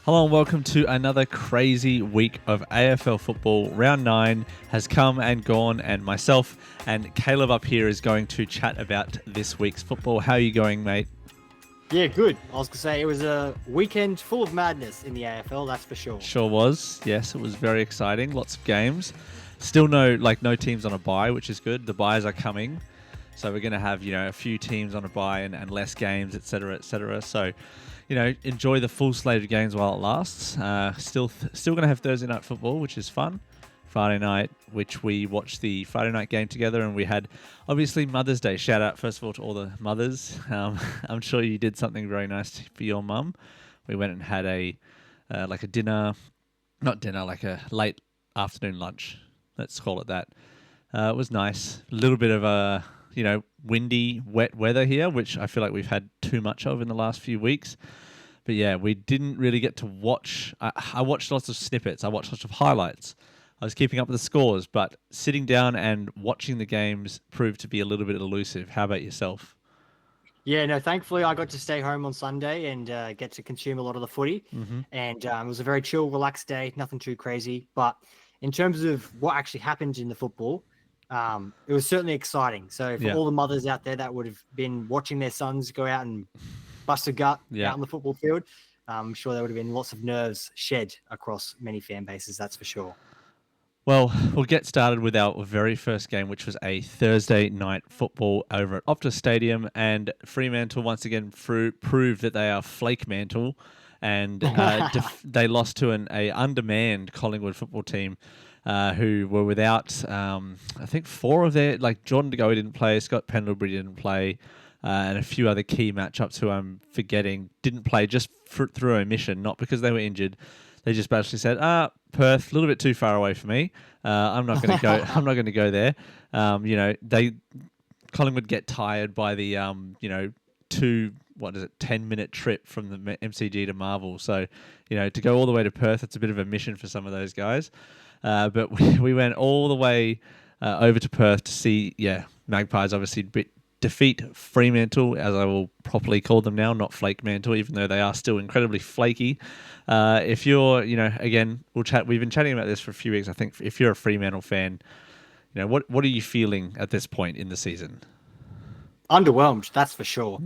Hello and welcome to another crazy week of AFL football. Round 9 has come and gone, and myself and Caleb up here is going to chat about this week's football. How are you going, mate? Yeah, good. I was going to say it was a weekend full of madness in the AFL, that's for sure. Sure was. Yes, it was very exciting. Lots of games. Still no teams on a bye, which is good. The byes are coming. So we're going to have, a few teams on a bye and less games, etc., etc. So, enjoy the full slate of games while it lasts. Still going to have Thursday night football, which is fun. Friday night, which we watched the Friday night game together, and we had, obviously, Mother's Day. Shout out, first of all, to all the mothers. I'm sure you did something very nice for your mum. We went and had a dinner, not dinner, like a late afternoon lunch. Let's call it that. It was nice. A little bit of windy, wet weather here, which I feel like we've had too much of in the last few weeks. But yeah, we didn't really get to watch. I watched lots of snippets. I watched lots of highlights. I was keeping up with the scores, but sitting down and watching the games proved to be a little bit elusive. How about yourself? Yeah, no, thankfully I got to stay home on Sunday and get to consume a lot of the footy. Mm-hmm. And it was a very chill, relaxed day, nothing too crazy. But in terms of what actually happened in the football, it was certainly exciting. So for all the mothers out there that would have been watching their sons go out and bust a gut out on the football field, I'm sure there would have been lots of nerves shed across many fan bases, that's for sure. Well, we'll get started with our very first game, which was a Thursday night football over at Optus Stadium. And Fremantle once again proved that they are flake mantle, and they lost to an undermanned Collingwood football team who were without, I think, four of their, like Jordan De Goey didn't play, Scott Pendlebury didn't play, and a few other key matchups who I'm forgetting didn't play just through omission, not because they were injured. They just basically said, Perth, a little bit too far away for me. I'm not going to go. I'm not going to go there. Collingwood get tired by the 10-minute trip from the MCG to Marvel. So, to go all the way to Perth, it's a bit of a mission for some of those guys. But we went all the way over to Perth to see, Magpies obviously defeat Fremantle, as I will properly call them now, not Flake Mantle, even though they are still incredibly flaky. If you're, again, we've been chatting about this for a few weeks. I think if you're a Fremantle fan, what are you feeling at this point in the season? Underwhelmed, that's for sure.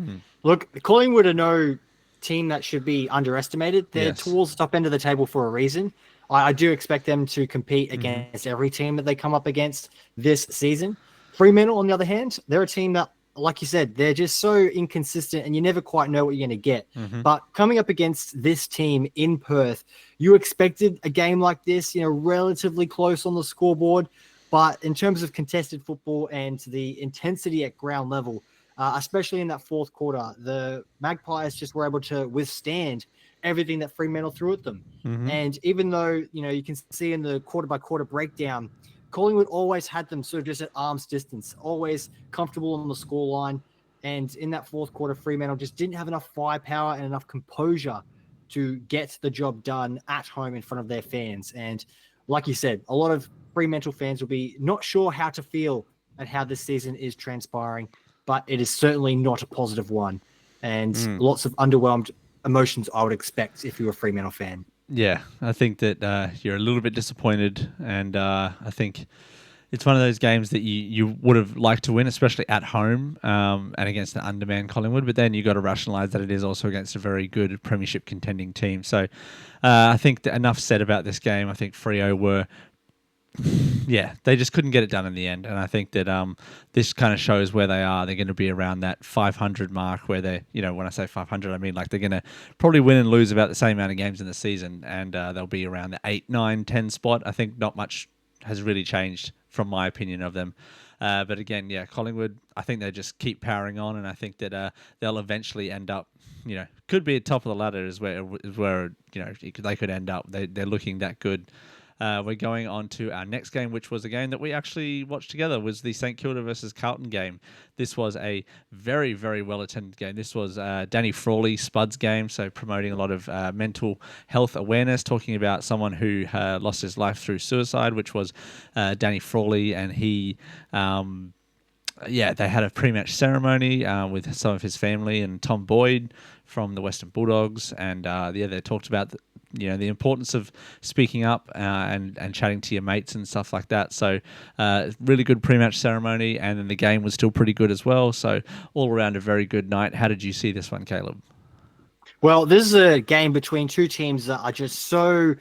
Look, Collingwood are no team that should be underestimated. They're towards the top end of the table for a reason. I do expect them to compete against every team that they come up against this season. Fremantle, on the other hand, they're a team that, like you said, they're just so inconsistent and you never quite know what you're going to get. But coming up against this team in Perth, you expected a game like this, relatively close on the scoreboard. But in terms of contested football and the intensity at ground level, especially in that fourth quarter, the Magpies just were able to withstand everything that Fremantle threw at them. And even though, you can see in the quarter-by-quarter breakdown, Collingwood always had them sort of just at arm's distance, always comfortable on the scoreline. And in that fourth quarter, Fremantle just didn't have enough firepower and enough composure to get the job done at home in front of their fans. And like you said, a lot of Fremantle fans will be not sure how to feel at how this season is transpiring, but it is certainly not a positive one. And lots of underwhelmed emotions I would expect if you're a Fremantle fan. Yeah, I think that you're a little bit disappointed, and I think it's one of those games that you would have liked to win, especially at home and against an undermanned Collingwood. But then you got to rationalise that it is also against a very good premiership contending team. So I think that enough said about this game. I think Freo were. Yeah, they just couldn't get it done in the end. And I think that this kind of shows where they are. They're going to be around that 500 mark where they're, when I say 500, I mean like they're going to probably win and lose about the same amount of games in the season. And they'll be around the 8, 9, 10 spot. I think not much has really changed from my opinion of them. But again, Collingwood, I think they just keep powering on. And I think that they'll eventually end up, could be at top of the ladder is where they could end up. They're looking that good. We're going on to our next game, which was a game that we actually watched together, was the St Kilda versus Carlton game. This was a very, very well-attended game. This was Danny Frawley, Spud's game, so promoting a lot of mental health awareness, talking about someone who lost his life through suicide, which was Danny Frawley, and he... they had a pre-match ceremony with some of his family and Tom Boyd from the Western Bulldogs, and they talked about the importance of speaking up and chatting to your mates and stuff like that. So really good pre-match ceremony, and then the game was still pretty good as well. So all around a very good night. How did you see this one, Caleb? Well, this is a game between two teams that are just so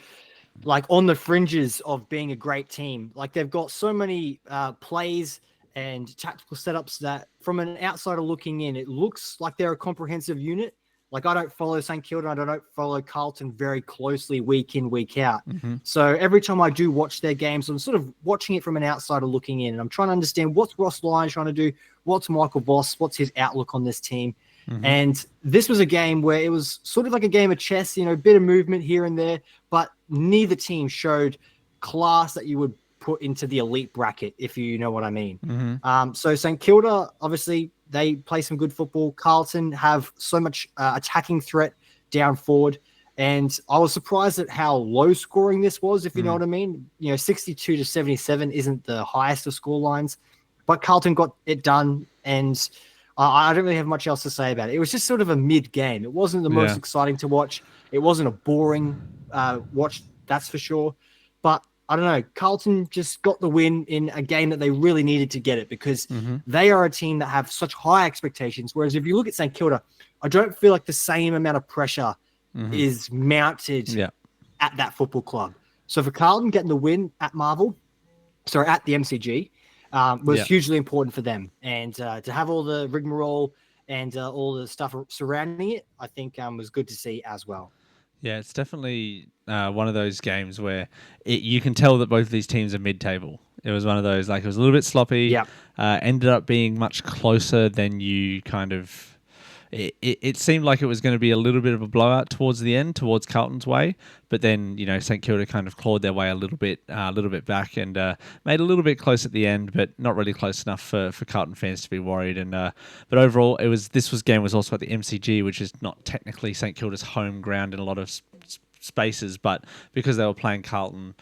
like on the fringes of being a great team. Like they've got so many plays and tactical setups that from an outsider looking in, it looks like they're a comprehensive unit. Like I don't follow St. Kilda, I don't follow Carlton very closely week in, week out. Mm-hmm. So every time I do watch their games, I'm sort of watching it from an outsider looking in, and I'm trying to understand what's Ross Lyon trying to do, what's Michael Voss, what's his outlook on this team. Mm-hmm. And this was a game where it was sort of like a game of chess, a bit of movement here and there, but neither team showed class that you would put into the elite bracket, if you know what I mean. Mm-hmm. So St. Kilda, obviously, they play some good football. Carlton have so much attacking threat down forward. And I was surprised at how low scoring this was, if you know what I mean. 62 to 77 isn't the highest of score lines, but Carlton got it done. And I don't really have much else to say about it. It was just sort of a mid game. It wasn't the most exciting to watch. It wasn't a boring watch, that's for sure. But I don't know. Carlton just got the win in a game that they really needed to get it because they are a team that have such high expectations. Whereas if you look at St. Kilda, I don't feel like the same amount of pressure is mounted at that football club. So for Carlton getting the win at at the MCG, was hugely important for them. And to have all the rigmarole and all the stuff surrounding it, I think was good to see as well. Yeah, it's definitely one of those games where you can tell that both of these teams are mid-table. It was one of those, like, it was a little bit sloppy. Yeah. Ended up being much closer than you kind of... It seemed like it was going to be a little bit of a blowout towards the end, towards Carlton's way, but then St. Kilda kind of clawed their way a little bit back and made a little bit close at the end, but not really close enough for Carlton fans to be worried. And but overall, this game was also at the MCG, which is not technically St. Kilda's home ground in a lot of spaces, but because they were playing Carlton,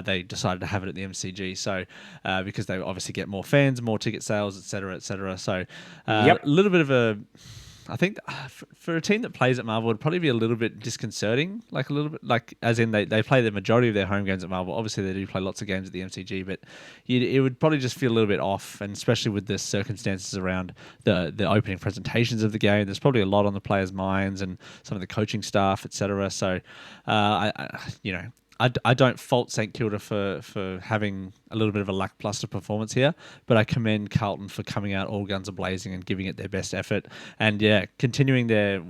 they decided to have it at the MCG. So because they obviously get more fans, more ticket sales, etc., etc. So a little bit of a... I think for a team that plays at Marvel, it would probably be a little bit disconcerting, like a little bit, like as in they play the majority of their home games at Marvel. Obviously, they do play lots of games at the MCG, but it would probably just feel a little bit off, and especially with the circumstances around the opening presentations of the game. There's probably a lot on the players' minds and some of the coaching staff, etc. So, I don't fault St. Kilda for having a little bit of a lackluster performance here, but I commend Carlton for coming out all guns a-blazing and giving it their best effort. And continuing their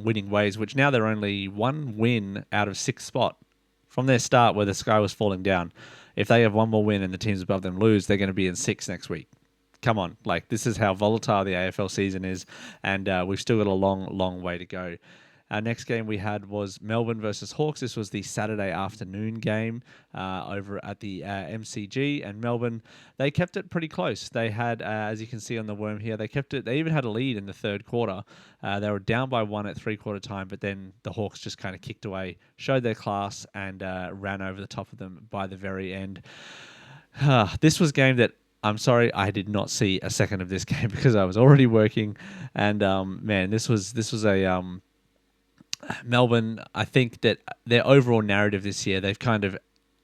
winning ways, which now they're only one win out of 6th spot from their start where the sky was falling down. If they have one more win and the teams above them lose, they're going to be in 6th next week. Come on, this is how volatile the AFL season is, and we've still got a long, long way to go. Our next game we had was Melbourne versus Hawks. This was the Saturday afternoon game over at the MCG, and Melbourne, they kept it pretty close. They had, as you can see on the worm here, they kept it. They even had a lead in the third quarter. They were down by 1 at three-quarter time, but then the Hawks just kind of kicked away, showed their class, and ran over the top of them by the very end. This was a game that I'm sorry, I did not see a second of this game because I was already working, and man, this was a Melbourne. I think that their overall narrative this year, they've kind of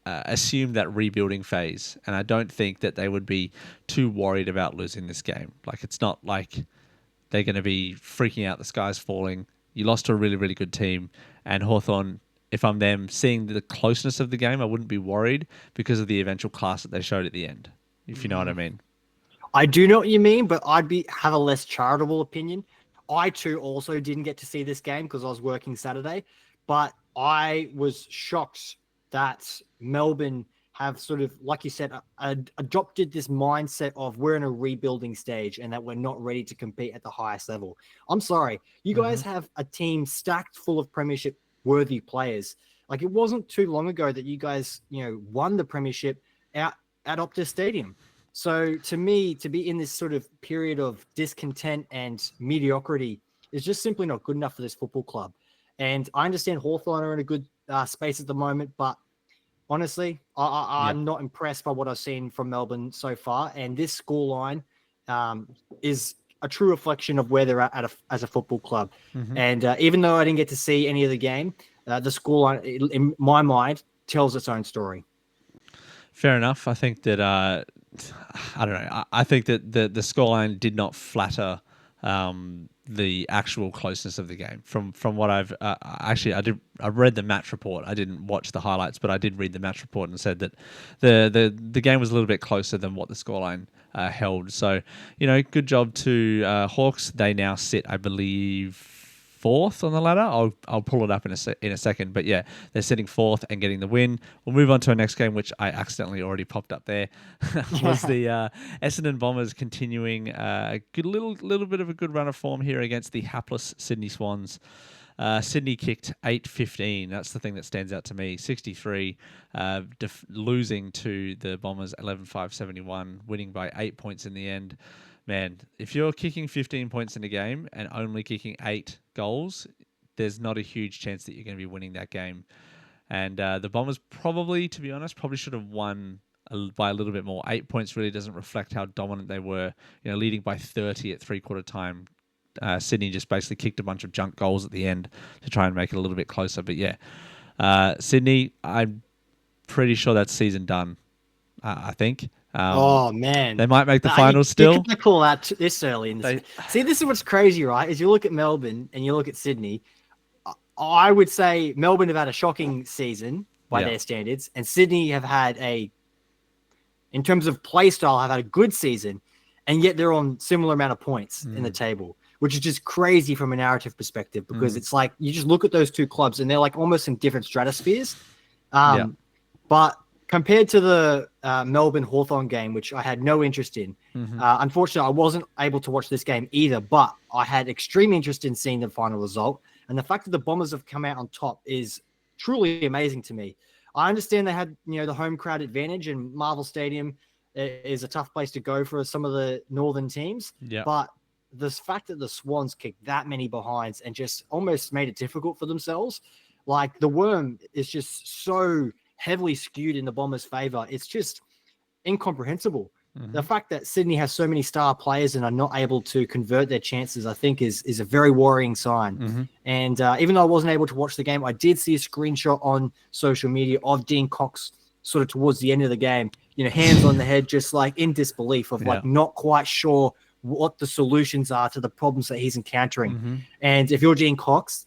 assumed that rebuilding phase, and I don't think that they would be too worried about losing this game. Like, it's not like they're going to be freaking out, the sky's falling. You lost to a really, really good team, and Hawthorn, if I'm them, seeing the closeness of the game, I wouldn't be worried because of the eventual class that they showed at the end, if you know what I mean. I do know what you mean, but have a less charitable opinion. I too also didn't get to see this game because I was working Saturday, but I was shocked that Melbourne have sort of, like you said, adopted this mindset of we're in a rebuilding stage and that we're not ready to compete at the highest level. I'm sorry. You guys have a team stacked full of premiership worthy players. Like, it wasn't too long ago that you guys, won the premiership out at Optus Stadium. So to me, to be in this sort of period of discontent and mediocrity is just simply not good enough for this football club. And I understand Hawthorn are in a good space at the moment, but honestly, I'm not impressed by what I've seen from Melbourne so far. And this scoreline is a true reflection of where they're at as a football club. And even though I didn't get to see any of the game, the scoreline, in my mind, tells its own story. Fair enough. I think that I don't know. I think that the scoreline did not flatter the actual closeness of the game. From what I've actually I read the match report. I didn't watch the highlights, but I did read the match report and said that the game was a little bit closer than what the scoreline held. So good job to Hawks. They now sit, I believe, fourth on the ladder. I'll pull it up in a second. But yeah, they're sitting fourth and getting the win. We'll move on to our next game, which I accidentally already popped up there. Was the Essendon Bombers continuing a good little bit of a good run of form here against the hapless Sydney Swans. Sydney kicked 8-15. That's the thing that stands out to me. 63, losing to the Bombers 11-5-71, winning by 8 points in the end. Man, if you're kicking 15 points in a game and only kicking 8 goals, there's not a huge chance that you're going to be winning that game. And the Bombers probably, to be honest, should have won by a little bit more. 8 points really doesn't reflect how dominant they were. Leading by 30 at three-quarter time. Sydney just basically kicked a bunch of junk goals at the end to try and make it a little bit closer. But yeah, Sydney, I'm pretty sure that's season done. I think. Oh man, they might make the finals still. You can't call out this early in the See, this is what's crazy, right? Is you look at Melbourne and you look at Sydney. I would say Melbourne have had a shocking season by their standards, and Sydney have had in terms of play style, have had a good season, and yet they're on similar amount of points in the table, which is just crazy from a narrative perspective, because it's like you just look at those two clubs and they're like almost in different stratospheres. But compared to the Melbourne Hawthorn game, which I had no interest in, unfortunately, I wasn't able to watch this game either, but I had extreme interest in seeing the final result. And the fact that the Bombers have come out on top is truly amazing to me. I understand they had, the home crowd advantage, and Marvel Stadium is a tough place to go for some of the northern teams. But the fact that the Swans kicked that many behinds and just almost made it difficult for themselves, like the worm is just so heavily skewed in the Bombers' favor. It's just incomprehensible. The fact that Sydney has so many star players and are not able to convert their chances, I think is a very worrying sign. And even though I wasn't able to watch the game, I did see a screenshot on social media of Dean Cox sort of towards the end of the game, hands on the head, just like in disbelief of like not quite sure what the solutions are to the problems that he's encountering. And if you're Dean Cox,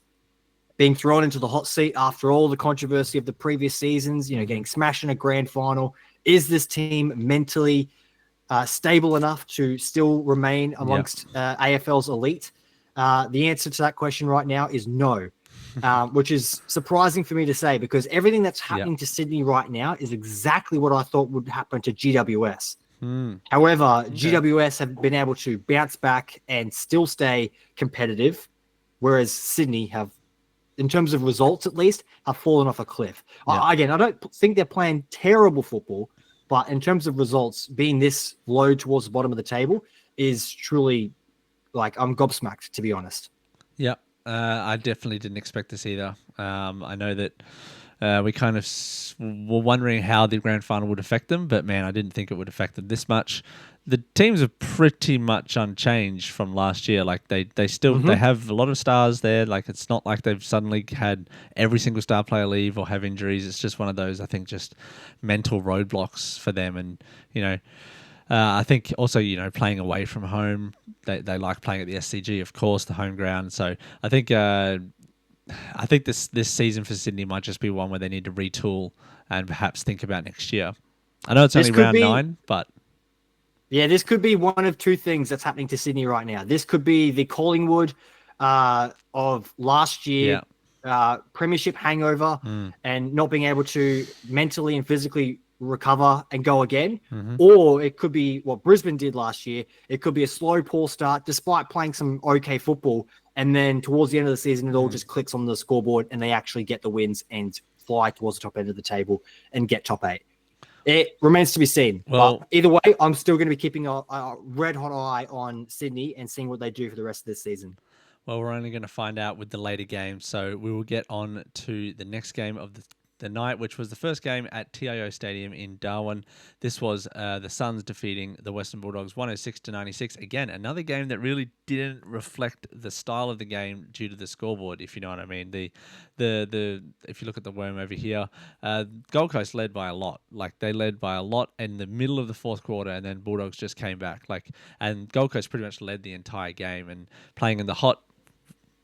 being thrown into the hot seat after all the controversy of the previous seasons, getting smashed in a grand final, is this team mentally stable enough to still remain amongst AFL's elite? The answer to that question right now is no, which is surprising for me to say, because everything that's happening to Sydney right now is exactly what I thought would happen to GWS. However, GWS have been able to bounce back and still stay competitive, whereas Sydney have, in terms of results at least, have fallen off a cliff. Again, I don't think they're playing terrible football, but in terms of results, being this low towards the bottom of the table is truly, like, I'm gobsmacked, to be honest. Yeah, I definitely didn't expect this either. I know that we kind of were wondering how the grand final would affect them, but man, I didn't think it would affect them this much. The teams are pretty much unchanged from last year. Like they still they have a lot of stars there. Like it's not like they've suddenly had every single star player leave or have injuries. It's just one of those, I think, just mental roadblocks for them. And I think also playing away from home, they like playing at the SCG, of course, the home ground. So I think this season for Sydney might just be one where they need to retool and perhaps think about next year. I know it's only round 9, but yeah, this could be one of two things that's happening to Sydney right now. This could be the Collingwood of last year, premiership hangover, and not being able to mentally and physically recover and go again. Or it could be what Brisbane did last year. It could be a slow, poor start, despite playing some okay football. And then towards the end of the season, it all just clicks on the scoreboard and they actually get the wins and fly towards the top end of the table and get top 8. It remains to be seen. Well, but either way, I'm still going to be keeping a red-hot eye on Sydney and seeing what they do for the rest of this season. Well, we're only going to find out with the later games, so we will get on to the next game of the night, which was the first game at TIO Stadium in Darwin. This was the Suns defeating the Western Bulldogs 106-96. Again, another game that really didn't reflect the style of the game due to the scoreboard, if you know what I mean. The if you look at the worm over here, Gold Coast led by a lot. Like they led by a lot in the middle of the fourth quarter, and then Bulldogs just came back. And Gold Coast pretty much led the entire game and playing in the hot,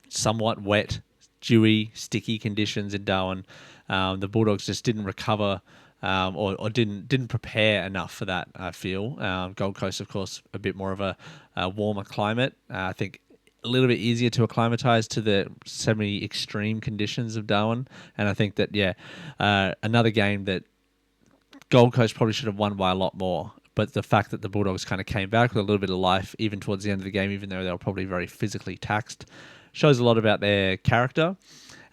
somewhat wet, dewy, sticky conditions in Darwin. The Bulldogs just didn't recover or didn't prepare enough for that, I feel. Gold Coast, of course, a bit more of a warmer climate. I think a little bit easier to acclimatise to the semi-extreme conditions of Darwin. And I think that, another game that Gold Coast probably should have won by a lot more. But the fact that the Bulldogs kind of came back with a little bit of life, even towards the end of the game, even though they were probably very physically taxed, shows a lot about their character.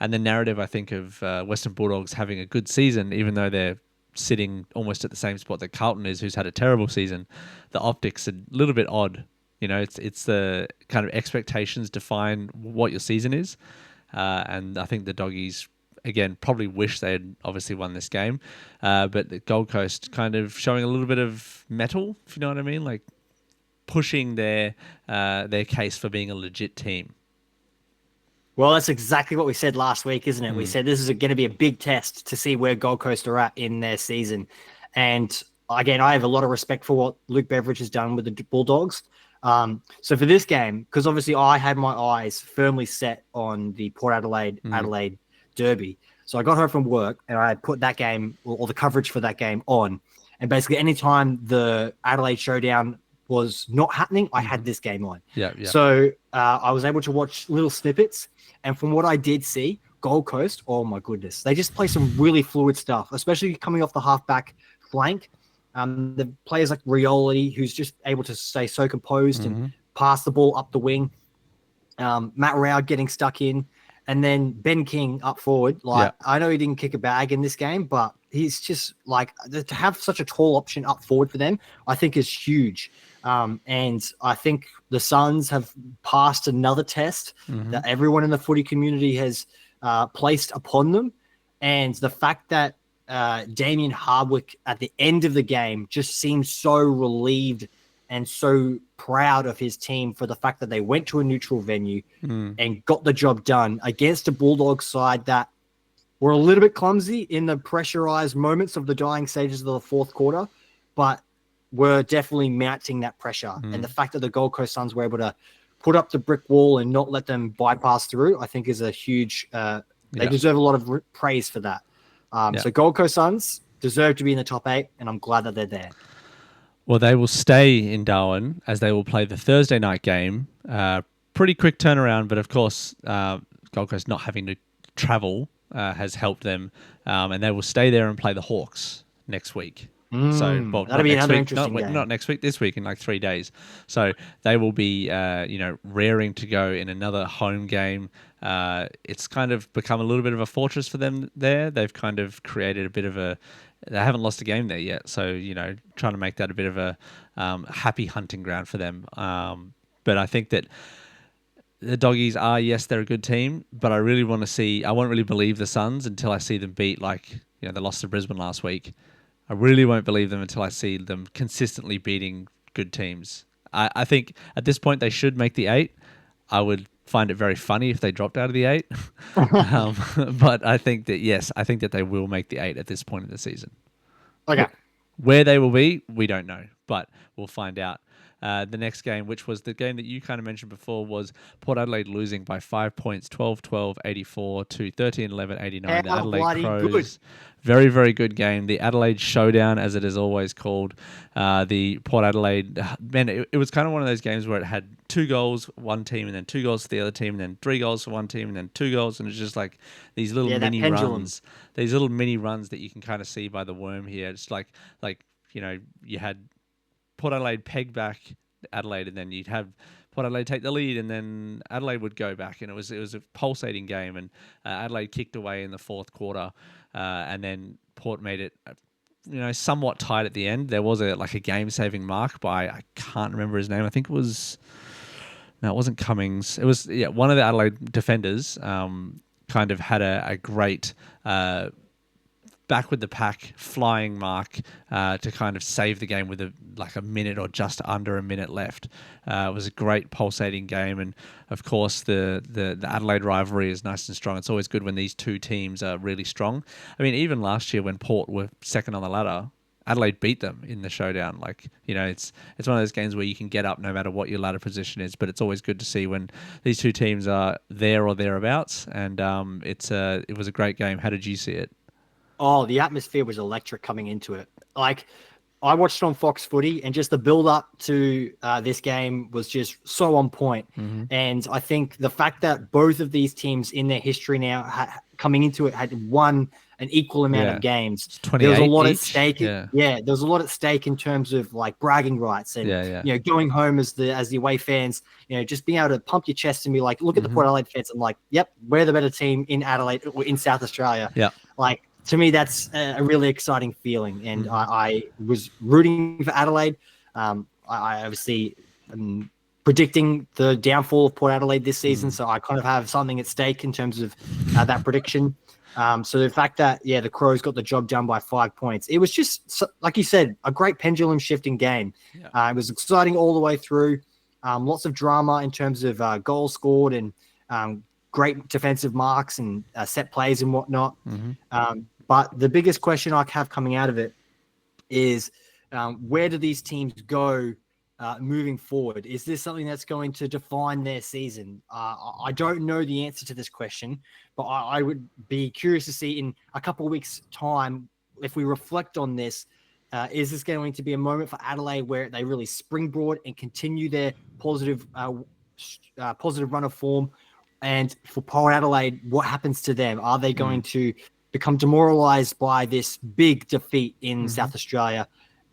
And the narrative, I think, of Western Bulldogs having a good season, even though they're sitting almost at the same spot that Carlton is, who's had a terrible season. The optics are a little bit odd. It's the kind of expectations define what your season is. And I think the Doggies, again, probably wish they had obviously won this game. But the Gold Coast kind of showing a little bit of mettle, if you know what I mean, like pushing their case for being a legit team. Well, that's exactly what we said last week, isn't it? We said this is going to be a big test to see where Gold Coast are at in their season. And again, I have a lot of respect for what Luke Beveridge has done with the Bulldogs. So for this game, because obviously I had my eyes firmly set on the Port Adelaide Derby. So I got home from work and I put that game or the coverage for that game on. And basically anytime the Adelaide showdown was not happening, I had this game on. Yeah. So I was able to watch little snippets. And from what I did see, Gold Coast, oh my goodness, they just play some really fluid stuff, especially coming off the halfback flank. The players like Rioli, who's just able to stay so composed and pass the ball up the wing. Matt Rowd getting stuck in. And then Ben King up forward. I know he didn't kick a bag in this game, but he's just like to have such a tall option up forward for them, I think is huge. And I think the Suns have passed another test that everyone in the footy community has placed upon them. And the fact that Damien Hardwick at the end of the game just seemed so relieved and so proud of his team for the fact that they went to a neutral venue and got the job done against a Bulldogs side that were a little bit clumsy in the pressurized moments of the dying stages of the fourth quarter, but were definitely mounting that pressure. And the fact that the Gold Coast Suns were able to put up the brick wall and not let them bypass through, I think is a huge, they deserve a lot of praise for that. So Gold Coast Suns deserve to be in the top 8, and I'm glad that they're there. Well, they will stay in Darwin as they will play the Thursday night game. Pretty quick turnaround, but of course, Gold Coast not having to travel has helped them, and they will stay there and play the Hawks next week. That'll be another interesting game. Not next week, this week in like 3 days. So they will be, raring to go in another home game. It's kind of become a little bit of a fortress for them there. They've kind of created a bit of they haven't lost a game there yet. So, trying to make that a bit of a happy hunting ground for them. But I think that the Doggies are, yes, they're a good team, but I won't really believe the Suns until I see them beat, they lost to Brisbane last week. I really won't believe them until I see them consistently beating good teams. I think at this point they should make the 8. I would find it very funny if they dropped out of the 8. But I think that they will make the 8 at this point in the season. Okay. Where they will be, we don't know, but we'll find out. The next game, which was the game that you kind of mentioned before, was Port Adelaide losing by 5 points, 12-12, 84 to 13-11, 89. The Adelaide Crows. Good. Very, very good game. The Adelaide Showdown, as it is always called. The Port Adelaide, man, it was kind of one of those games where it had 2 goals, one team, and then 2 goals for the other team, and then 3 goals for one team, and then 2 goals, and it's just like these little mini runs. These little mini runs that you can kind of see by the worm here. It's like you had Port Adelaide peg back Adelaide, and then you'd have Port Adelaide take the lead, and then Adelaide would go back, and it was a pulsating game, and Adelaide kicked away in the fourth quarter, and then Port made it, somewhat tight at the end. There was a game-saving mark by, I can't remember his name. I think it wasn't Cummings. It was one of the Adelaide defenders. Kind of had a great back with the pack, flying mark to kind of save the game with a minute or just under a minute left. It was a great pulsating game, and of course the Adelaide rivalry is nice and strong. It's always good when these two teams are really strong. I mean, even last year when Port were second on the ladder, Adelaide beat them in the showdown. It's one of those games where you can get up no matter what your ladder position is, but it's always good to see when these two teams are there or thereabouts. And it was a great game. How did you see it? Oh, the atmosphere was electric coming into it. Like, I watched on Fox Footy, and just the build up to this game was just so on point. Mm-hmm. And I think the fact that both of these teams in their history now coming into it had won an equal amount of games. There was a lot at stake. Yeah, there was a lot at stake in terms of like bragging rights and going home as the away fans. Just being able to pump your chest and be like, look at the Port Adelaide fans. I'm like, yep, we're the better team in Adelaide or in South Australia. Yeah, like. To me, that's a really exciting feeling, and I was rooting for Adelaide. I obviously am predicting the downfall of Port Adelaide this season, so I kind of have something at stake in terms of that prediction. So the fact that, the Crows got the job done by 5 points, it was just, like you said, a great pendulum shifting game. Yeah. It was exciting all the way through. Lots of drama in terms of goals scored and great defensive marks and set plays and whatnot. But the biggest question I have coming out of it is where do these teams go moving forward? Is this something that's going to define their season? I don't know the answer to this question, but I would be curious to see in a couple of weeks' time, if we reflect on this, is this going to be a moment for Adelaide where they really springboard and continue their positive run of form? And for Port Adelaide, what happens to them? Are they going to become demoralized by this big defeat in South Australia?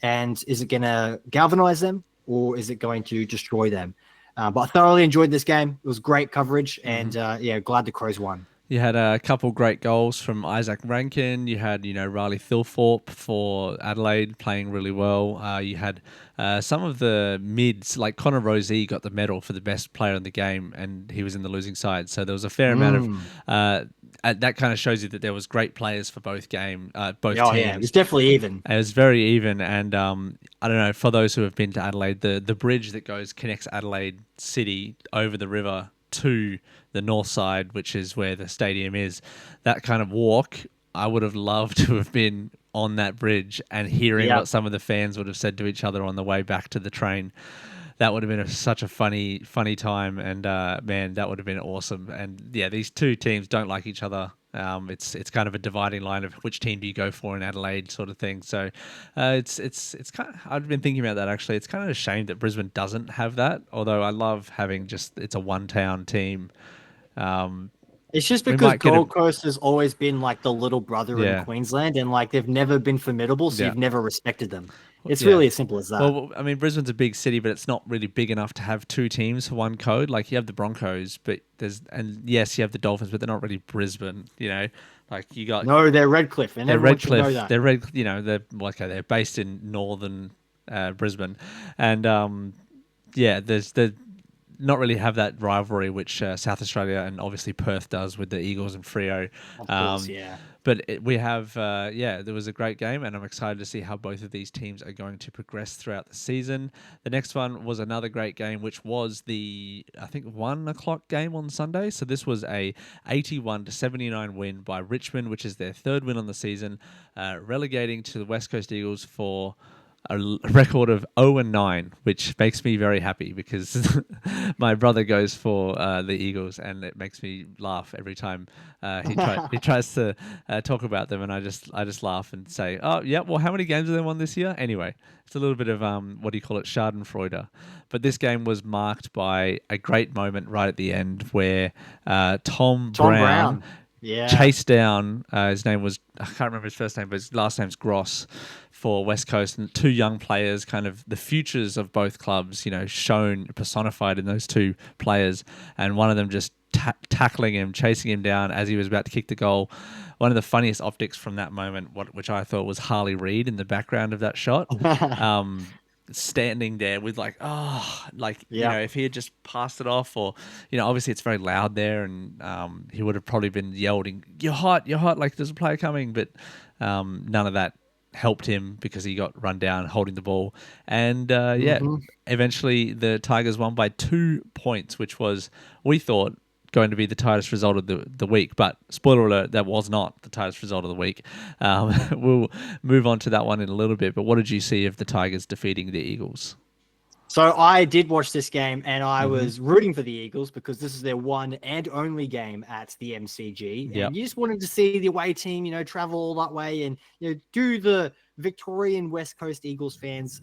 And is it going to galvanize them, or is it going to destroy them? But I thoroughly enjoyed this game. It was great coverage, and glad the Crows won. You had a couple great goals from Isaac Rankin. You had, Riley Thilthorpe for Adelaide playing really well. You had some of the mids, like Connor Rozee got the medal for the best player in the game, and he was in the losing side. So there was a fair amount of that kind of shows you that there was great players for both teams. Yeah, it was definitely even. It was very even, and I don't know, for those who have been to Adelaide, the bridge that connects Adelaide City over the river to the north side, which is where the stadium is, that kind of walk, I would have loved to have been on that bridge and hearing what some of the fans would have said to each other on the way back to the train. That would have been such a funny time, and man, that would have been awesome. And these two teams don't like each other. It's kind of a dividing line of which team do you go for in Adelaide, sort of thing. So it's kind of, I've been thinking about that actually. It's kind of a shame that Brisbane doesn't have that. Although I love having it's a one town team. It's just because Gold Coast has always been like the little brother in Queensland, and like they've never been formidable, so you've never respected them. It's really as simple as that. Well, I mean, Brisbane's a big city, but it's not really big enough to have two teams for one code. Like you have the Broncos, but yes, you have the Dolphins, but they're not really Brisbane. Like you got they're Redcliffe, and everyone should know that. They're based in northern Brisbane, and there's not really have that rivalry which South Australia and obviously Perth does with the Eagles and Freo. Of course, But we have, there was a great game, and I'm excited to see how both of these teams are going to progress throughout the season. The next one was another great game, which was the, I think, 1 o'clock game on Sunday. So this was a 81-79 win by Richmond, which is their third win on the season, relegating to the West Coast Eagles for a record of 0-9, which makes me very happy because my brother goes for the Eagles, and it makes me laugh every time he tries to talk about them, and I just laugh and say, oh yeah, well, how many games have they won this year? Anyway, it's a little bit of what do you call it, Schadenfreude. But this game was marked by a great moment right at the end where Tom Brown. Chased down, his name was, I can't remember his first name, but his last name's Gross, for West Coast, and two young players, kind of the futures of both clubs, personified in those two players, and one of them just tackling him, chasing him down as he was about to kick the goal. One of the funniest optics from that moment, which I thought was Harley Reid in the background of that shot. standing there with like, oh, like, Yeah. if he had just passed it off, or, obviously it's very loud there, and he would have probably been yelling, you're hot, like there's a player coming, but none of that helped him because he got run down holding the ball. And Hmm. eventually the Tigers won by 2 points, which was, we thought, going to be the tightest result of the week. But spoiler alert, that was not the tightest result of the week. We'll move on to that one in a little bit. But what did you see of the Tigers defeating the Eagles? So I did watch this game, and I Mm-hmm. was rooting for the Eagles because this is their one and only game at the MCG, Yep. and you just wanted to see the away team, travel all that way and do the Victorian West Coast Eagles fans,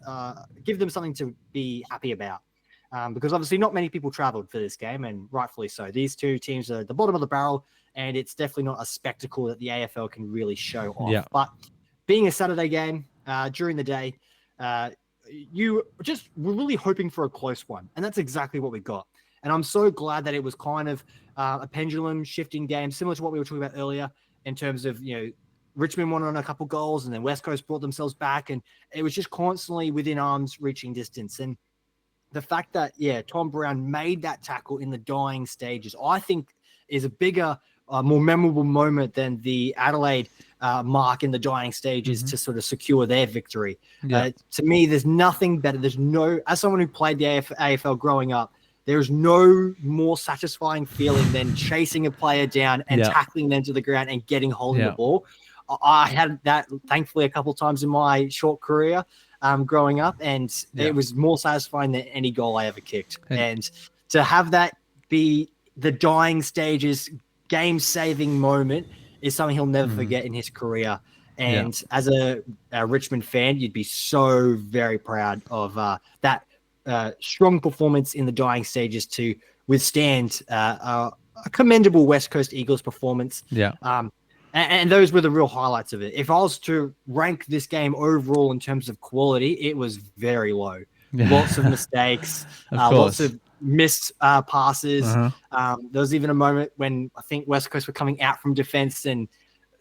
give them something to be happy about. Because obviously not many people traveled for this game, and rightfully so. These two teams are at the bottom of the barrel, and it's definitely not a spectacle that the AFL can really show off. Yeah. But being a Saturday game during the day, you just were really hoping for a close one, and that's exactly what we got. And I'm so glad that it was kind of a pendulum shifting game, similar to what we were talking about earlier, in terms of Richmond won on a couple goals, and then West Coast brought themselves back, and it was just constantly within arms reaching distance. And the fact that Tom Brown made that tackle in the dying stages, I think, is a bigger, more memorable moment than the Adelaide mark in the dying stages to sort of secure their victory. Yeah. To me, there's nothing better. As someone who played the AFL growing up, there's no more satisfying feeling than chasing a player down and tackling them to the ground and getting hold of the ball. I had that, thankfully, a couple of times in my short career growing up, and it was more satisfying than any goal I ever kicked. And to have that be the dying stages, game-saving moment is something he'll never forget in his career. And as a Richmond fan, you'd be so very proud of that strong performance in the dying stages to withstand a commendable West Coast Eagles performance. Yeah. And those were the real highlights of it. If I was to rank this game overall in terms of quality, it was very low. Lots of mistakes, lots of missed passes. There was even a moment when I think West Coast were coming out from defense, and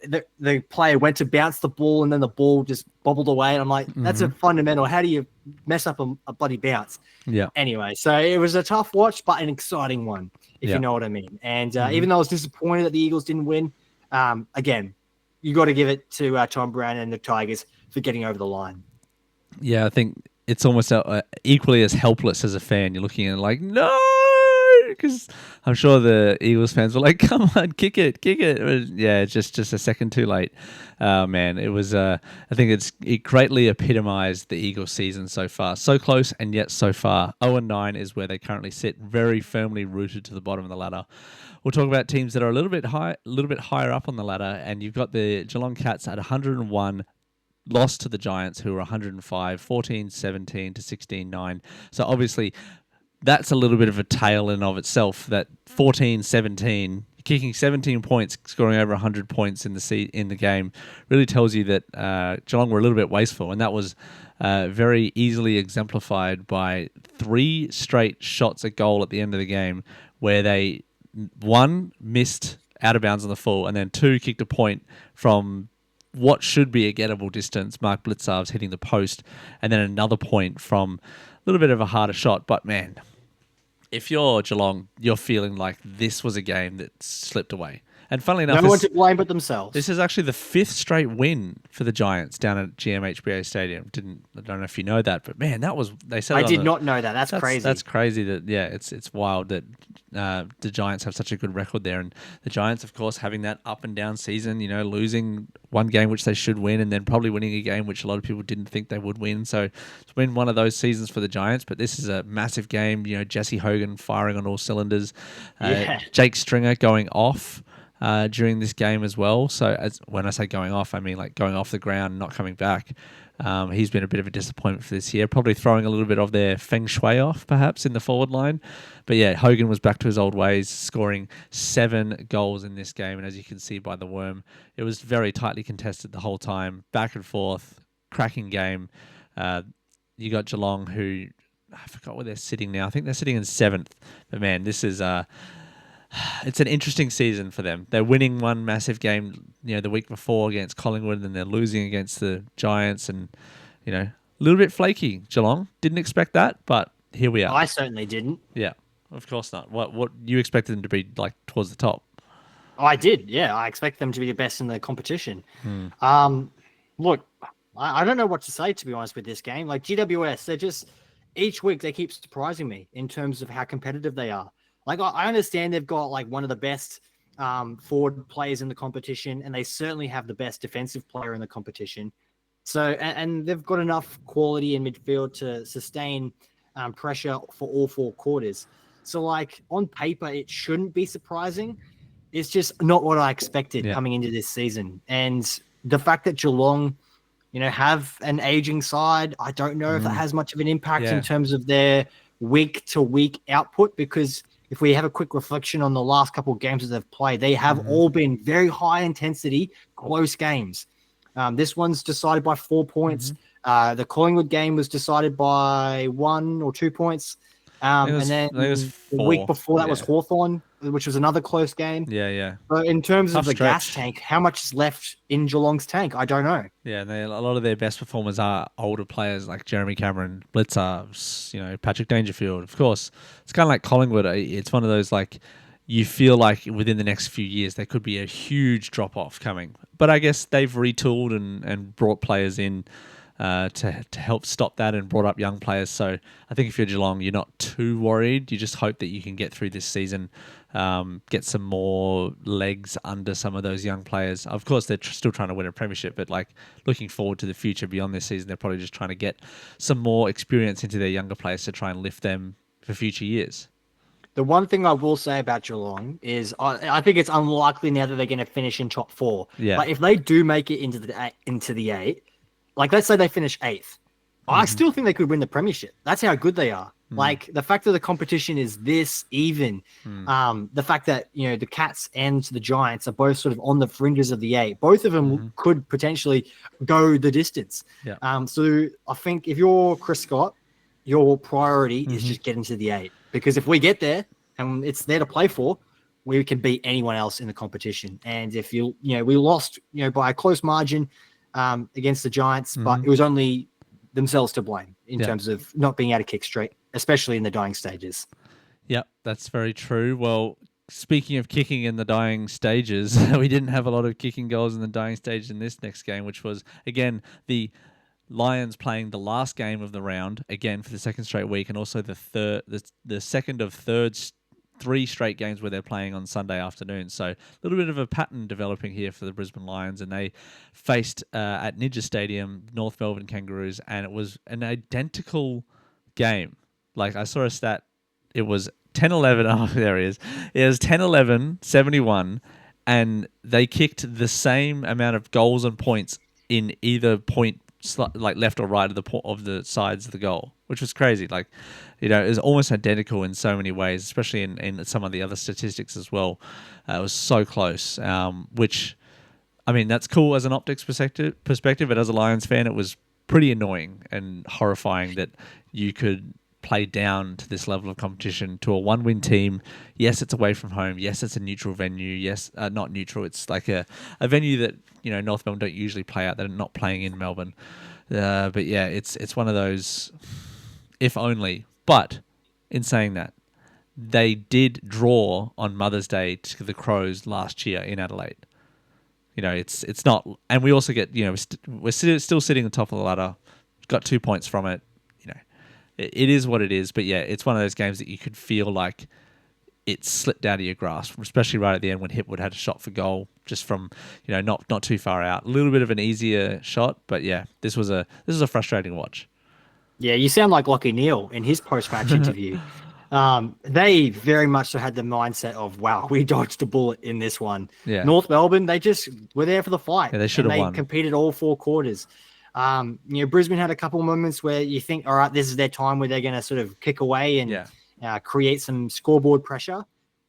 the player went to bounce the ball, and then the ball just bobbled away. And I'm like, that's a fundamental. How do you mess up a bloody bounce? Yeah. Anyway, so it was a tough watch, but an exciting one, if you know what I mean. And even though I was disappointed that the Eagles didn't win, again, you got to give it to Tom Brown and the Tigers for getting over the line. Yeah, I think it's almost equally as helpless as a fan. You're looking at it like, no, because I'm sure the Eagles fans were like, come on, kick it. It's just a second too late. Man, it was. I think it greatly epitomized the Eagles season so far. So close and yet so far. 0-9 is where they currently sit, very firmly rooted to the bottom of the ladder. We'll talk about teams that are a little bit higher up on the ladder, and you've got the Geelong Cats at 101. Lost to the Giants, who were 105, 14-17 to 16-9. So obviously, that's a little bit of a tale in of itself. That 14-17, kicking 17 points, scoring over 100 points in the game, really tells you that Geelong were a little bit wasteful, and that was very easily exemplified by 3 straight shots at goal at the end of the game, where they 1 missed out of bounds on the full, and then 2 kicked a point from what should be a gettable distance, Mark Blitzarves hitting the post, and then another point from a little bit of a harder shot. But man, if you're Geelong, you're feeling like this was a game that slipped away. And funnily enough, no one to blame but themselves. This is actually the 5th straight win for the Giants down at GMHBA Stadium. I don't know if you know that, but man, they said I did not know that. That's crazy. That's crazy. It's wild that the Giants have such a good record there, and the Giants, of course, having that up and down season. Losing one game which they should win, and then probably winning a game which a lot of people didn't think they would win. So it's been one of those seasons for the Giants. But this is a massive game. Jesse Hogan firing on all cylinders. Jake Stringer going off during this game as well. So when I say going off, I mean like going off the ground and not coming back. He's been a bit of a disappointment for this year, probably throwing a little bit of their feng shui off perhaps in the forward line. But yeah, Hogan was back to his old ways, scoring 7 goals in this game. And as you can see by the worm, it was very tightly contested the whole time, back and forth, cracking game. You got Geelong, who I forgot where they're sitting now. I think they're sitting in 7th. But man, this is it's an interesting season for them. They're winning one massive game, the week before against Collingwood, and they're losing against the Giants, and a little bit flaky, Geelong. Didn't expect that, but here we are. I certainly didn't. Yeah, of course not. What you expected them to be like towards the top? I did. Yeah, I expect them to be the best in the competition. Hmm. Look, I don't know what to say, to be honest, with this game. Like GWS, they're just each week they keep surprising me in terms of how competitive they are. Like I understand they've got like one of the best forward players in the competition, and they certainly have the best defensive player in the competition. So and they've got enough quality in midfield to sustain pressure for all four quarters. So like on paper, it shouldn't be surprising. It's just not what I expected Yeah. coming into this season. And the fact that Geelong, have an aging side, I don't know if that has much of an impact in Yeah. terms of their week to week output, because if we have a quick reflection on the last couple of games that they've played, they have all been very high intensity, close games. This one's decided by 4 points. The Collingwood game was decided by 1 or 2 points. And then I think it was the week 4. before that Yeah. was Hawthorn, which was another close game. Yeah, yeah. But in terms of Tough the gas stretch. tank, how much is left in Geelong's tank? I don't know. Yeah, and a lot of their best performers are older players like Jeremy Cameron, Blitzer, Patrick Dangerfield. Of course, it's kind of like Collingwood. It's one of those like you feel like within the next few years there could be a huge drop off coming. But I guess they've retooled and brought players in to help stop that and brought up young players. So I think if you're Geelong, you're not too worried. You just hope that you can get through this season, get some more legs under some of those young players. Of course, they're still trying to win a premiership, but like looking forward to the future beyond this season, they're probably just trying to get some more experience into their younger players to try and lift them for future years. The one thing I will say about Geelong is I think it's unlikely now that they're going to finish in top 4. Yeah. Like if they do make it into the 8, like let's say they finish 8th, I still think they could win the premiership. That's how good they are. Like the fact that the competition is this even, the fact that the Cats and the Giants are both sort of on the fringes of the 8. Both of them could potentially go the distance. Yeah. So I think if you're Chris Scott, your priority is just getting to the 8, because if we get there and it's there to play for, we can beat anyone else in the competition. And if we lost by a close margin against the Giants, but it was only themselves to blame in terms of not being able to kick straight, especially in the dying stages. Yep, that's very true. Well, speaking of kicking in the dying stages, we didn't have a lot of kicking goals in the dying stage in this next game, which was, again, the Lions playing the last game of the round, again, for the second straight week, and also the second of 3 straight games where they're playing on Sunday afternoon. So a little bit of a pattern developing here for the Brisbane Lions, and they faced at Ninja Stadium, North Melbourne Kangaroos, and it was an identical game. Like I saw a stat, it was 10-11. Oh, there he is. It was 10-11, 71, and they kicked the same amount of goals and points in either point, like left or right of the sides of the goal, which was crazy. Like, it was almost identical in so many ways, especially in some of the other statistics as well. It was so close, which, I mean, that's cool as an optics perspective, but as a Lions fan, it was pretty annoying and horrifying that you could play down to this level of competition to a 1-win team. Yes, it's away from home. Yes, it's a neutral venue. Yes, not neutral. It's like a venue that North Melbourne don't usually play at. They're not playing in Melbourne. But yeah, it's one of those, if only. But in saying that, they did draw on Mother's Day to the Crows last year in Adelaide. It's not, and we also get we're still sitting on top of the ladder. Got 2 points from it. It is what it is, but yeah, it's one of those games that you could feel like it slipped out of your grasp, especially right at the end when Hipwood had a shot for goal just from not too far out. A little bit of an easier shot, but yeah, this was a frustrating watch. Yeah, you sound like Lockie Neal in his post-match interview. They very much so had the mindset of, wow, we dodged a bullet in this one. Yeah. North Melbourne, they just were there for the fight. Yeah, they should have won. They competed all 4 quarters. Brisbane had a couple of moments where you think, all right, this is their time where they're going to sort of kick away and create some scoreboard pressure.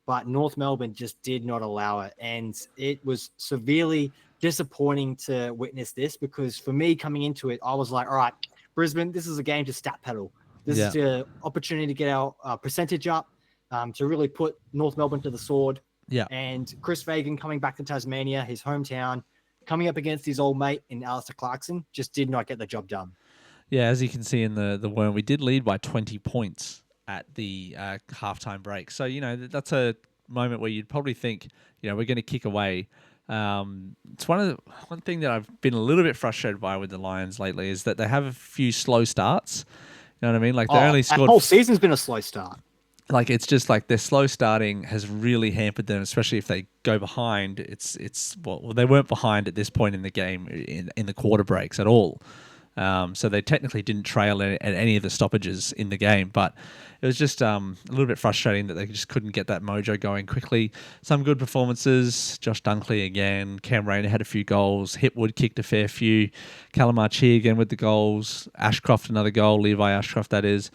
But North Melbourne just did not allow it. And it was severely disappointing to witness this, because for me coming into it, I was like, all right, Brisbane, this is a game to stat pedal. This is an opportunity to get our percentage up, to really put North Melbourne to the sword. Yeah. And Chris Fagan coming back to Tasmania, his hometown, coming up against his old mate in Alistair Clarkson, just did not get the job done. Yeah, as you can see in the Worm, we did lead by 20 points at the halftime break. So, that's a moment where you'd probably think, we're going to kick away. It's one thing that I've been a little bit frustrated by with the Lions lately is that they have a few slow starts. You know what I mean? Like they Oh, only that scored whole season's been a slow start. like it's just like their slow starting has really hampered them, especially if they go behind. Well, they weren't behind at this point in the game in the quarter breaks at all. So they technically didn't trail at any of the stoppages in the game, but it was just a little bit frustrating that they just couldn't get that mojo going quickly. Some good performances. Josh Dunkley again. Cam Rayner had a few goals. Hipwood kicked a fair few. Callum Archie again with the goals. Ashcroft another goal. Levi Ashcroft, that is.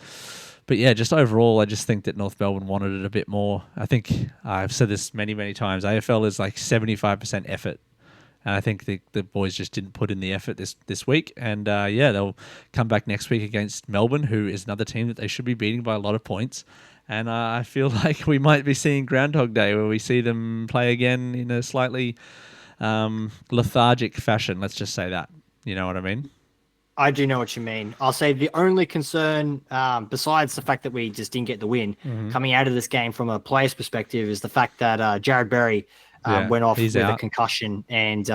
But yeah, just overall, I just think that North Melbourne wanted it a bit more. I think I've said this many, many times. AFL is like 75% effort. And I think the boys just didn't put in the effort this week. And they'll come back next week against Melbourne, who is another team that they should be beating by a lot of points. And I feel like we might be seeing Groundhog Day, where we see them play again in a slightly lethargic fashion. Let's just say that. You know what I mean? I do know what you mean. I'll say the only concern, besides the fact that we just didn't get the win, coming out of this game from a player's perspective, is the fact that Jared Berry went off with a concussion and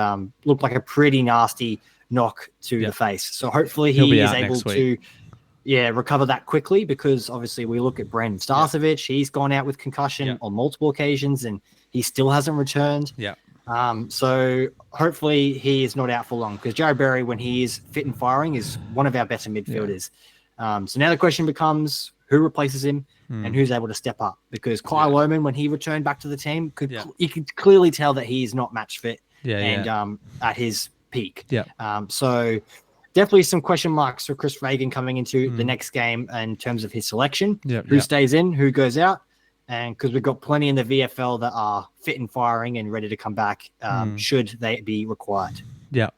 looked like a pretty nasty knock to the face. So hopefully he is able to recover that quickly, because obviously we look at Brandon Starcevich. He's gone out with concussion on multiple occasions and he still hasn't returned. Yeah. So hopefully he is not out for long, because Jared Berry, when he is fit and firing, is one of our better midfielders. So now the question becomes who replaces him and who's able to step up, because Kyle Lohman, when he returned back to the team, you could clearly tell that he is not match fit at his peak. So definitely some question marks for Chris Fagan coming into the next game in terms of his selection, who stays in, who goes out. And because we've got plenty in the VFL that are fit and firing and ready to come back, should they be required. Yeah.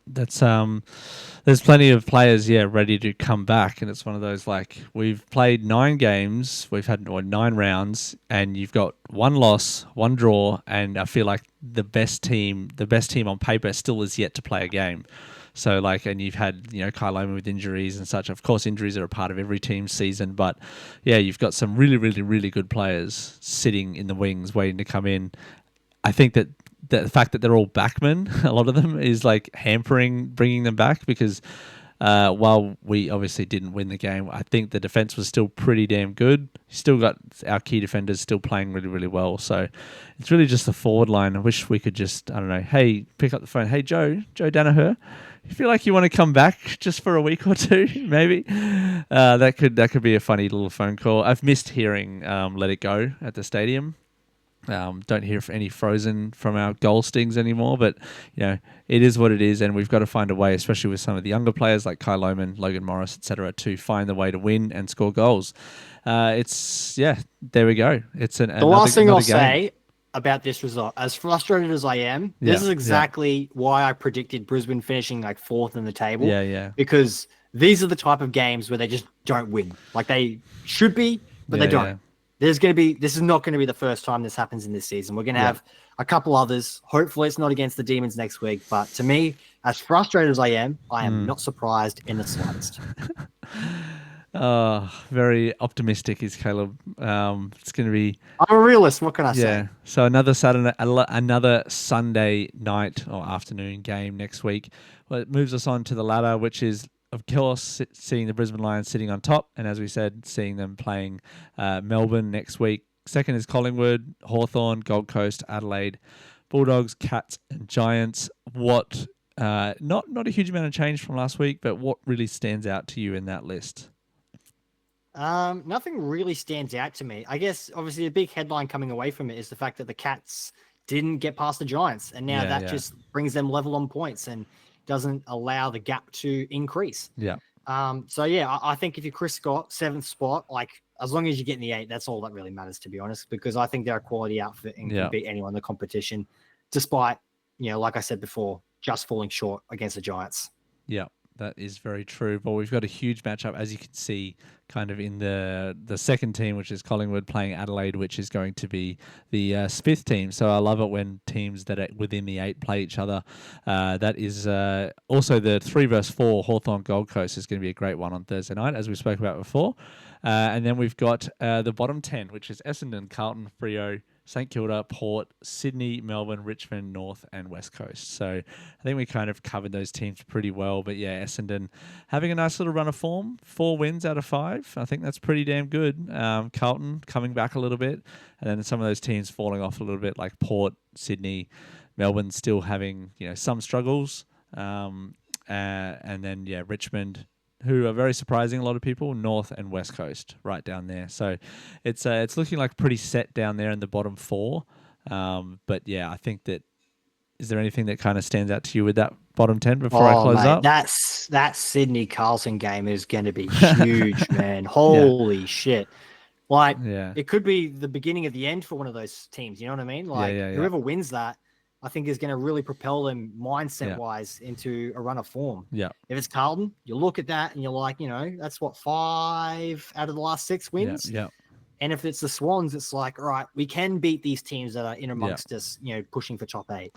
That's there's plenty of players, ready to come back, and it's one of those, like, we've played 9 games, we've had 9 rounds, and you've got 1 loss, 1 draw, and I feel like the best team on paper still is yet to play a game. So, and you've had, Kyle Lohman with injuries and such. Of course, injuries are a part of every team's season, but you've got some really, really, really good players sitting in the wings waiting to come in. I think that the fact that they're all backmen, a lot of them, is hampering bringing them back, because while we obviously didn't win the game, I think the defense was still pretty damn good. Still got our key defenders still playing really, really well. So it's really just the forward line. I wish we could just, I don't know, hey, pick up the phone. Hey, Joe Danaher, you feel like you want to come back just for a week or two, maybe? That could be a funny little phone call. I've missed hearing Let It Go at the stadium. Don't hear any Frozen from our goal stings anymore, but it is what it is, and we've got to find a way, especially with some of the younger players like Kyle Lohman, Logan Morris, etc., to find the way to win and score goals. There we go. It's the last thing I'll say about this result, as frustrated as I am, this is exactly why I predicted Brisbane finishing 4th in the table. Because these are the type of games where they just don't win. Like they should be, but they don't. This is not going to be the first time this happens in this season. We're going to have a couple others. Hopefully it's not against the Demons next week. But to me, as frustrated as I am not surprised in the slightest. Very optimistic is Caleb. It's going to be... I'm a realist. What can I say? So another Sunday night or afternoon game next week. Well, it moves us on to the ladder, which is, of course, seeing the Brisbane Lions sitting on top, and as we said, seeing them playing Melbourne next week. Second is Collingwood, Hawthorn, Gold Coast, Adelaide, Bulldogs, Cats, and Giants. What not a huge amount of change from last week, but what really stands out to you in that list? Nothing really stands out to me. I guess obviously the big headline coming away from it is the fact that the Cats didn't get past the Giants, and now just brings them level on points and doesn't allow the gap to increase. I think if you're Chris Scott, 7th spot, as long as you get in the 8, that's all that really matters, to be honest, because I think they're a quality outfit and can beat anyone in the competition, despite, like I said before, just falling short against the Giants. Yeah. That is very true. But we've got a huge matchup, as you can see, kind of in the second team, which is Collingwood playing Adelaide, which is going to be the fifth team. So I love it when teams that are within the 8 play each other. That is also the 3 versus 4 Hawthorn Gold Coast is going to be a great one on Thursday night, as we spoke about before. And then we've got the bottom 10, which is Essendon, Carlton, Freo, St Kilda, Port, Sydney, Melbourne, Richmond, North, and West Coast. So I think we kind of covered those teams pretty well. But yeah, Essendon having a nice little run of form, 4 wins out of 5. I think that's pretty damn good. Carlton coming back a little bit, and then some of those teams falling off a little bit, like Port, Sydney, Melbourne still having some struggles, and then Richmond, who are very surprising a lot of people, North and West Coast right down there. So it's looking like pretty set down there in the bottom 4. But yeah, I think that, is there anything that kind of stands out to you with that bottom 10 before I close up? That Sydney Carlton game is going to be huge, man. Holy shit. Like, it could be the beginning of the end for one of those teams. You know what I mean? Like, whoever wins that, I think is going to really propel them mindset-wise into a run of form. Yeah. If it's Carlton, you look at that and you're like, that's what, 5 out of the last 6 wins? Yeah. And if it's the Swans, it's like, all right, we can beat these teams that are in amongst us, pushing for top 8.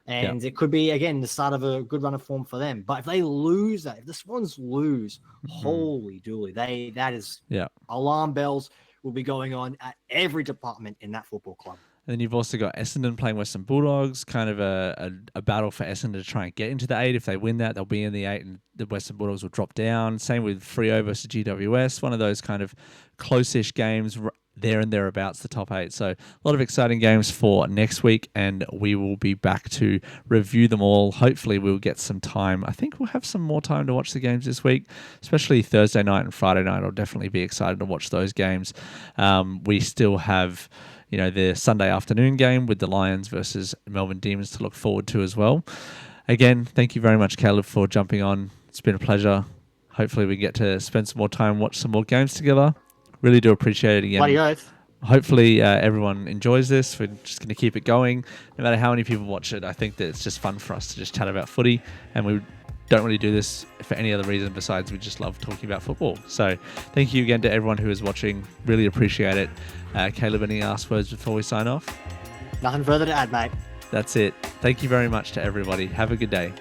And it could be, again, the start of a good run of form for them. But if they lose that, if the Swans lose, holy dooly, that is alarm bells will be going on at every department in that football club. And then you've also got Essendon playing Western Bulldogs, kind of a battle for Essendon to try and get into the 8. If they win that, they'll be in the 8 and the Western Bulldogs will drop down. Same with Freo versus GWS, one of those kind of close-ish games there and thereabouts, the top 8. So a lot of exciting games for next week, and we will be back to review them all. Hopefully we'll get some time. I think we'll have some more time to watch the games this week, especially Thursday night and Friday night. I'll definitely be excited to watch those games. We still have the Sunday afternoon game with the Lions versus Melbourne Demons to look forward to as well. Again, thank you very much, Caleb, for jumping on. It's been a pleasure. Hopefully we get to spend some more time, watch some more games together. Really do appreciate it again. Bloody oath. Hopefully everyone enjoys this. We're just going to keep it going. No matter how many people watch it, I think that it's just fun for us to just chat about footy, and we don't really do this for any other reason besides we just love talking about football. So thank you again to everyone who is watching. Really appreciate it. Caleb, any last words before we sign off? Nothing further to add, mate. That's it. Thank you very much to everybody. Have a good day.